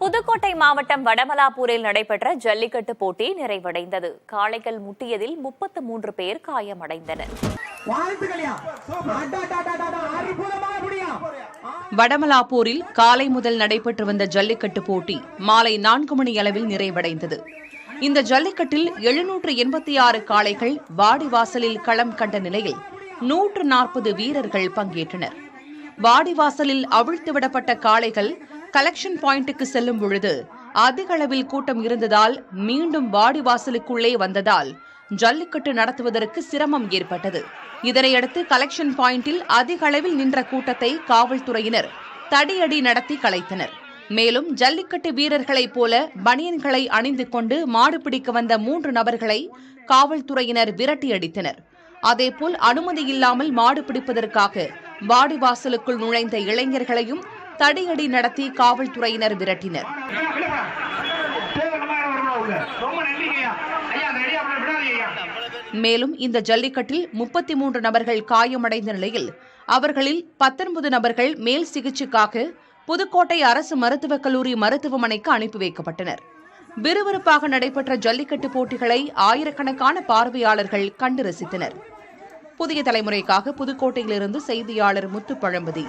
புதுக்கோட்டை மாவட்டம் வடமலாப்பூரில் நடைபெற்ற ஜல்லிக்கட்டு போட்டி நிறைவடைந்தது. காளைகள் முட்டியதில் 33 பேர் காயமடைந்தனர். வடமலாப்பூரில் காலை முதல் நடைபெற்று வந்த ஜல்லிக்கட்டு போட்டி மாலை 4 மணி அளவில் நிறைவடைந்தது. இந்த ஜல்லிக்கட்டில் 786 காளைகள் வாடிவாசலில் களம் கண்ட நிலையில் 140 வீரர்கள் பங்கேற்றனர். வாடிவாசலில் அவிழ்த்துவிடப்பட்ட காளைகள் கலெக்ஷன் பாயிண்ட்டுக்கு செல்லும் பொழுது அதிக அளவில் கூட்டம் இருந்ததால் மீண்டும் வாடிவாசலுக்குள்ளே வந்ததால் ஜல்லிக்கட்டு நடத்துவதற்கு சிரமம் ஏற்பட்டது. இதனையடுத்து கலெக்ஷன் பாயிண்டில் அதிக அளவில் நின்ற கூட்டத்தை காவல்துறையினர் தடியடி நடத்தி கலைத்தனர். மேலும் ஜல்லிக்கட்டு வீரர்களைப் போல பனியன்களை அணிந்து கொண்டு மாடு பிடிக்க வந்த 3 நபர்களை காவல்துறையினர் விரட்டி அடித்தனர். அதேபோல் அனுமதி இல்லாமல் மாடு பிடிப்பதற்காக வாடிவாசலுக்குள் நுழைந்த இளைஞர்களையும் தடியடி நடத்தி காவல்துறையினர் விரட்டினர். மேலும் இந்த ஜல்லிக்கட்டில் 33 நபர்கள் காயமடைந்த நிலையில் அவர்களில் 19 நபர்கள் மேல் சிகிச்சைக்காக புதுக்கோட்டை அரசு மருத்துவக் கல்லூரி மருத்துவமனைக்கு அனுப்பி வைக்கப்பட்டனர். விறுவிறுப்பாக நடைபெற்ற ஜல்லிக்கட்டு போட்டிகளை ஆயிரக்கணக்கான பார்வையாளர்கள் கண்டு ரசித்தனர். புதிய தலைமுறைக்காக புதுக்கோட்டையிலிருந்து செய்தியாளர் முத்துப்பழம்பதி.